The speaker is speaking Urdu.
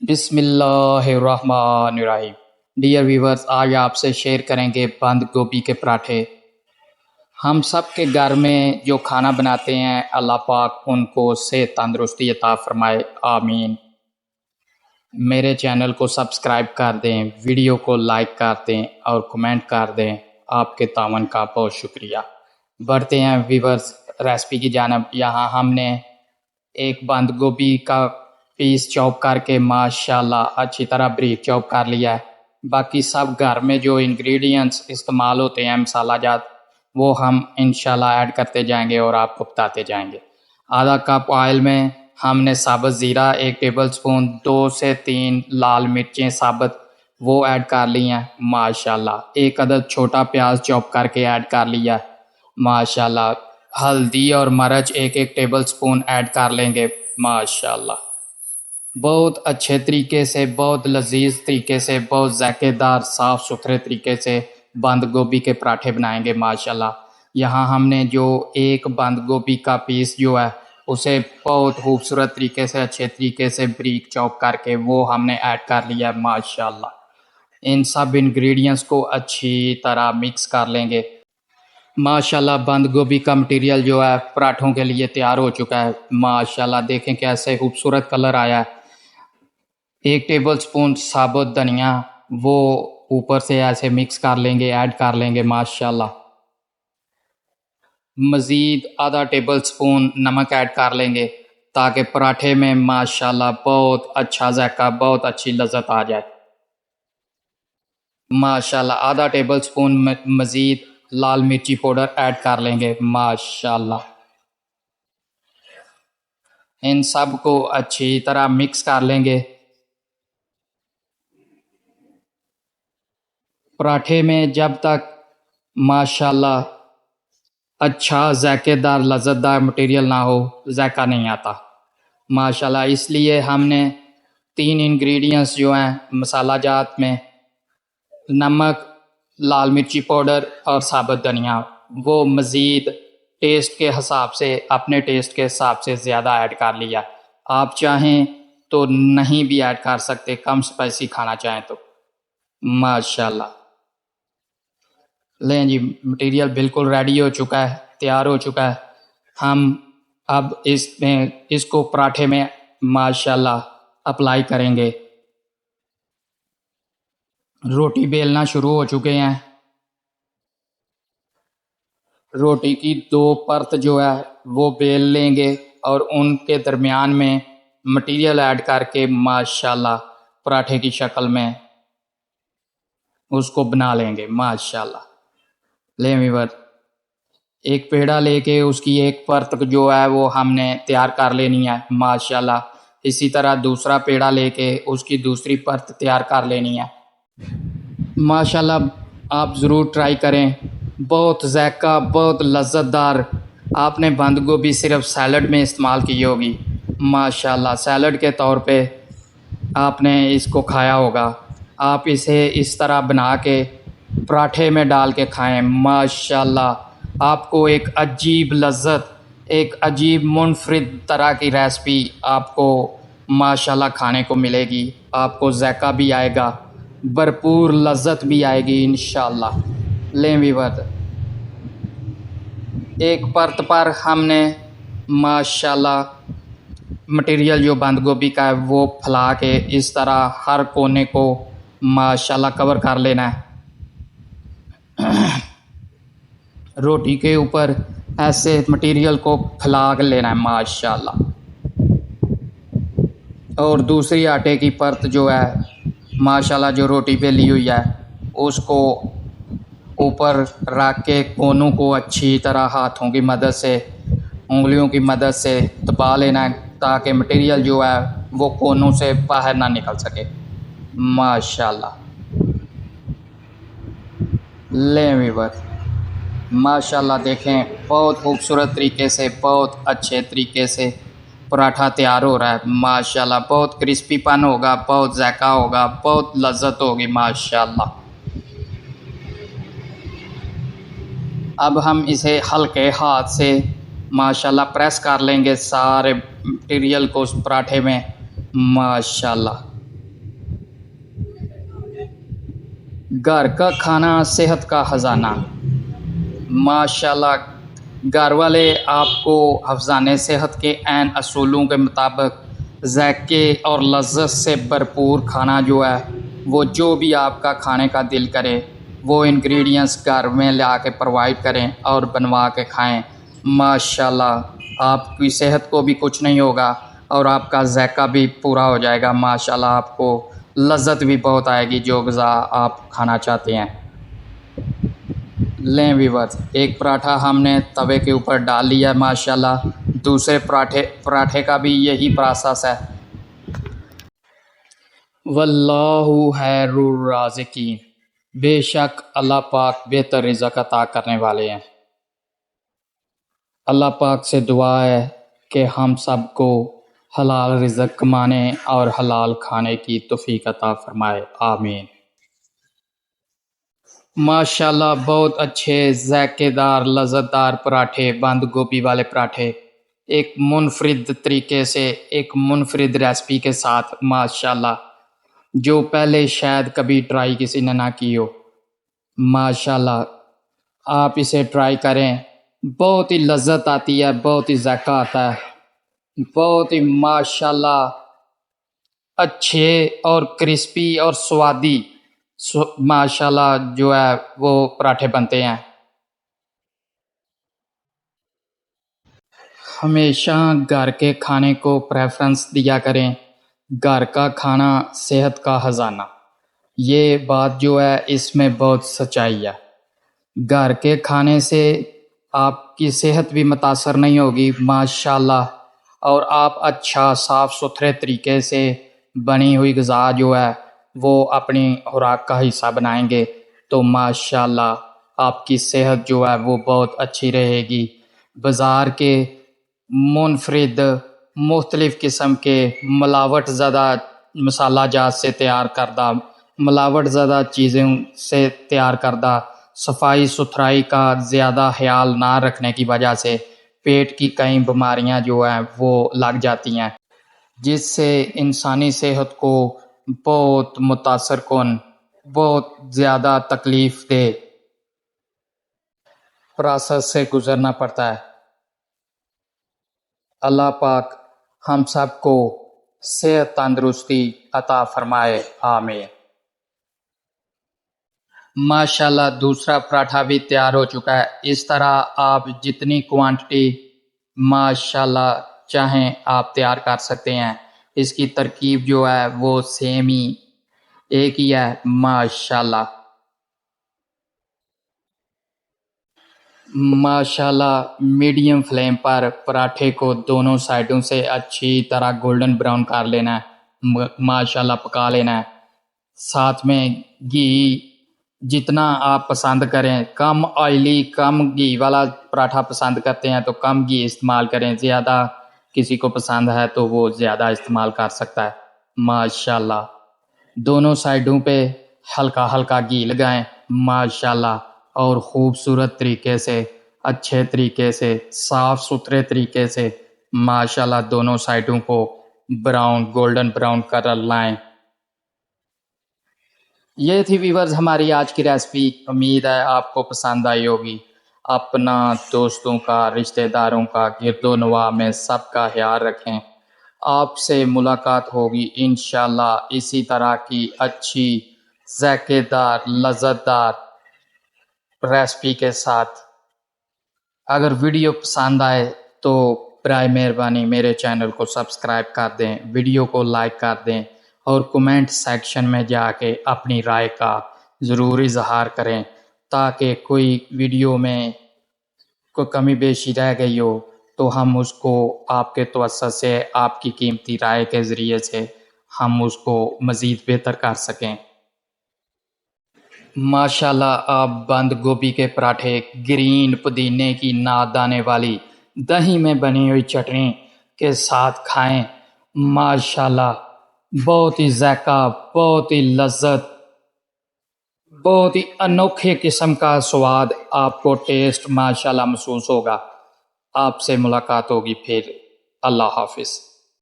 بسم اللہ الرحمن الرحیم۔ ڈیئر ویورز، آج آپ سے شیئر کریں گے بند گوبھی کے پراٹھے۔ ہم سب کے گھر میں جو کھانا بناتے ہیں، اللہ پاک ان کو صحت تندرستی عطا فرمائے، آمین۔ میرے چینل کو سبسکرائب کر دیں، ویڈیو کو لائک کر دیں اور کمنٹ کر دیں۔ آپ کے تعاون کا بہت شکریہ۔ بڑھتے ہیں ویورز ریسپی کی جانب۔ یہاں ہم نے ایک بند گوبھی کا پیس چاپ کر کے ماشاءاللہ اچھی طرح بریک چاپ کر لیا ہے۔ باقی سب گھر میں جو انگریڈینٹس استعمال ہوتے ہیں، مسالہ جات، وہ ہم انشاءاللہ ایڈ کرتے جائیں گے اور آپ کو بتاتے جائیں گے۔ آدھا کپ آئل میں ہم نے ثابت زیرہ 1 ٹیبل سپون، 2 سے 3 لال مرچیں ثابت وہ ایڈ کر لی ہیں ماشاءاللہ۔ 1 عدد چھوٹا پیاز چاپ کر کے ایڈ کر لیا ماشاءاللہ۔ ہلدی اور مرچ 1 ٹیبل سپون ایڈ کر لیں گے ماشاءاللہ۔ بہت اچھے طریقے سے، بہت لذیذ طریقے سے، بہت ذائقے دار صاف ستھرے طریقے سے بند گوبھی کے پراٹھے بنائیں گے ماشاءاللہ۔ یہاں ہم نے جو ایک بند گوبھی کا پیس جو ہے اسے بہت خوبصورت طریقے سے، اچھے طریقے سے بریک چاپ کر کے وہ ہم نے ایڈ کر لیا ہے ماشاءاللہ۔ ان سب انگریڈینٹس کو اچھی طرح مکس کر لیں گے ماشاءاللہ۔ بند گوبھی کا مٹیریل جو ہے پراٹھوں کے لیے تیار ہو چکا ہے ماشاءاللہ۔ دیکھیں کیسے خوبصورت کلر آیا ہے۔ 1 ٹیبل سپون ثابت دھنیا وہ اوپر سے ایسے مکس کر لیں گے، ایڈ کر لیں گے ماشاءاللہ۔ مزید آدھا ٹیبل سپون نمک ایڈ کر لیں گے تاکہ پراٹھے میں ماشاءاللہ بہت اچھا ذائقہ، بہت اچھی لذت آ جائے ماشاءاللہ۔ آدھا ٹیبل سپون مزید لال مرچی پاؤڈر ایڈ کر لیں گے ماشاءاللہ۔ ان سب کو اچھی طرح مکس کر لیں گے۔ پراٹھے میں جب تک ماشاءاللہ اچھا ذائقے دار لذت دار مٹیریل نہ ہو، ذائقہ نہیں آتا ماشاءاللہ۔ اس لیے ہم نے 3 انگریڈینٹس جو ہیں مسالہ جات میں، نمک، لال مرچی پاؤڈر اور ثابت دھنیا، وہ مزید ٹیسٹ کے حساب سے، اپنے ٹیسٹ کے حساب سے زیادہ ایڈ کر لیا۔ آپ چاہیں تو نہیں بھی ایڈ کر سکتے، کم سپائسی کھانا چاہیں تو ماشاءاللہ۔ لیں جی، مٹیریل بالکل ریڈی ہو چکا ہے، تیار ہو چکا ہے۔ ہم اب اس کو پراٹھے میں ماشاءاللہ اپلائی کریں گے۔ روٹی بیلنا شروع ہو چکے ہیں۔ روٹی کی 2 پرت جو ہے وہ بیل لیں گے اور ان کے درمیان میں مٹیریل ایڈ کر کے ماشاءاللہ پراٹھے کی شکل میں اس کو بنا لیں گے ماشاءاللہ۔ لیں ویور، ایک پیڑا لے کے اس کی ایک پرت جو ہے وہ ہم نے تیار کر لینی ہے ماشاءاللہ۔ اسی طرح دوسرا پیڑا لے کے اس کی دوسری پرت تیار کر لینی ہے ماشاءاللہ۔ آپ ضرور ٹرائی کریں، بہت ذائقہ، بہت لذت دار۔ آپ نے بند گوبھی صرف سیلڈ میں استعمال کی ہوگی ماشاءاللہ، سیلڈ کے طور پہ آپ نے اس کو کھایا ہوگا۔ آپ اسے اس طرح بنا کے پراٹھے میں ڈال کے کھائیں ماشاءاللہ، آپ کو ایک عجیب لذت، ایک عجیب منفرد طرح کی ریسپی آپ کو ماشاءاللہ کھانے کو ملے گی۔ آپ کو ذائقہ بھی آئے گا، بھرپور لذت بھی آئے گی انشاءاللہ۔ لیں ویور، ایک پرت پر ہم نے ماشاءاللہ مٹیریل جو بند گوبھی کا ہے وہ پھیلا کے اس طرح ہر کونے کو ماشاءاللہ کور کر لینا ہے۔ روٹی کے اوپر ایسے مٹیریل کو پھیلا کے لینا ہے ماشاءاللہ۔ اور دوسری آٹے کی پرت جو ہے ماشاءاللہ جو روٹی پہ لی ہوئی ہے اس کو اوپر رکھ کے کونوں کو اچھی طرح ہاتھوں کی مدد سے، انگلیوں کی مدد سے دبا لینا ہے تاکہ مٹیریل جو ہے وہ کونوں سے باہر نہ نکل سکے ماشاءاللہ۔ لیں ویور، ماشاءاللہ دیکھیں بہت خوبصورت طریقے سے، بہت اچھے طریقے سے پراٹھا تیار ہو رہا ہے ماشاءاللہ۔ بہت کرسپی پن ہوگا، بہت ذائقہ ہوگا، بہت لذت ہوگی ماشاءاللہ۔ اب ہم اسے ہلکے ہاتھ سے ماشاءاللہ پریس کر لیں گے سارے مٹیریل کو اس پراٹھے میں ماشاءاللہ۔ گھر کا کھانا صحت کا خزانہ۔ ماشاءاللہ گھر والے آپ کو حفظان صحت کے عین اصولوں کے مطابق ذائقے اور لذت سے بھرپور کھانا جو ہے وہ جو بھی آپ کا کھانے کا دل کرے وہ انگریڈینٹس گھر میں لا کے پرووائڈ کریں اور بنوا کے کھائیں۔ ماشاءاللہ آپ کی صحت کو بھی کچھ نہیں ہوگا اور آپ کا ذائقہ بھی پورا ہو جائے گا۔ ماشاءاللہ آپ کو لذت بھی بہت آئے گی جو غذا آپ کھانا چاہتے ہیں۔ لیں ویورز، ایک پراٹھا ہم نے توے کے اوپر ڈال لیا ہے ماشاءاللہ، دوسرے پراٹھے کا بھی یہی پروسیس ہے۔ واللہ خیر الرازقین، بے شک اللہ پاک بہتر رزق عطا کرنے والے ہیں۔ اللہ پاک سے دعا ہے کہ ہم سب کو حلال رزق کمانے اور حلال کھانے کی توفیق عطا فرمائے، آمین۔ ماشاءاللہ بہت اچھے ذائقے دار لذت دار پراٹھے، بند گوبھی والے پراٹھے، ایک منفرد طریقے سے، ایک منفرد ریسپی کے ساتھ ماشاءاللہ، جو پہلے شاید کبھی ٹرائی کسی نے نہ کی ہو۔ ماشاءاللہ آپ اسے ٹرائی کریں، بہت ہی لذت آتی ہے، بہت ہی ذائقہ آتا ہے، بہت ہی ماشاءاللہ اچھے اور کرسپی اور سوادی ماشاءاللہ جو ہے وہ پراٹھے بنتے ہیں۔ ہمیشہ گھر کے کھانے کو پریفرنس دیا کریں، گھر کا کھانا صحت کا خزانہ، یہ بات جو ہے اس میں بہت سچائی ہے۔ گھر کے کھانے سے آپ کی صحت بھی متاثر نہیں ہوگی ماشاءاللہ، اور آپ اچھا صاف ستھرے طریقے سے بنی ہوئی غذا جو ہے وہ اپنی خوراک کا حصہ بنائیں گے تو ماشاءاللہ آپ کی صحت جو ہے وہ بہت اچھی رہے گی۔ بازار کے منفرد مختلف قسم کے ملاوٹ زدہ مسالہ جات سے تیار کردہ، ملاوٹ زدہ چیزوں سے تیار کردہ، صفائی ستھرائی کا زیادہ خیال نہ رکھنے کی وجہ سے پیٹ کی کئی بیماریاں جو ہیں وہ لگ جاتی ہیں، جس سے انسانی صحت کو بہت متاثر کن، بہت زیادہ تکلیف دہ پروسیس سے گزرنا پڑتا ہے۔ اللہ پاک ہم سب کو صحت تندرستی عطا فرمائے، آمین۔ ماشاءاللہ دوسرا پراٹھا بھی تیار ہو چکا ہے۔ اس طرح آپ جتنی کوانٹٹی ماشاءاللہ چاہیں آپ تیار کر سکتے ہیں۔ اس کی ترکیب جو ہے وہ سیم ہی ایک ہی ہے ماشاءاللہ۔ ماشاءاللہ میڈیم فلیم پر پراٹھے کو دونوں سائڈوں سے اچھی طرح گولڈن براؤن کر لینا ہے، ماشاءاللہ پکا لینا ہے۔ ساتھ میں گھی جتنا آپ پسند کریں، کم آئلی کم گھی والا پراٹھا پسند کرتے ہیں تو کم گھی استعمال کریں، زیادہ کسی کو پسند ہے تو وہ زیادہ استعمال کر سکتا ہے۔ ماشاءاللہ دونوں سائڈوں پہ ہلکا ہلکا گھی لگائیں ماشاءاللہ، اور خوبصورت طریقے سے، اچھے طریقے سے، صاف ستھرے طریقے سے ماشاءاللہ دونوں سائڈوں کو براؤن گولڈن براؤن کلر لائیں۔ یہ تھی ویورز ہماری آج کی ریسپی، امید ہے آپ کو پسند آئی ہوگی۔ اپنا، دوستوں کا، رشتہ داروں کا، گرد و نواح میں سب کا خیال رکھیں۔ آپ سے ملاقات ہوگی انشاءاللہ اسی طرح کی اچھی ذائقے دار لذت دار ریسپی کے ساتھ۔ اگر ویڈیو پسند آئے تو برائے مہربانی میرے چینل کو سبسکرائب کر دیں، ویڈیو کو لائک کر دیں اور کمنٹ سیکشن میں جا کے اپنی رائے کا ضرور اظہار کریں، تاکہ کوئی ویڈیو میں کوئی کمی بیشی رہ گئی ہو تو ہم اس کو آپ کے توسط سے، آپ کی قیمتی رائے کے ذریعے سے ہم اس کو مزید بہتر کر سکیں۔ ماشاءاللہ آپ بند گوبھی کے پراٹھے، گرین پودینے کی نادانے والی دہی میں بنی ہوئی چٹنی کے ساتھ کھائیں، ماشاءاللہ بہت ہی ذائقہ، بہت ہی لذت، بہت ہی انوکھے قسم کا سواد آپ کو ٹیسٹ ماشاءاللہ محسوس ہوگا۔ آپ سے ملاقات ہوگی پھر، اللہ حافظ۔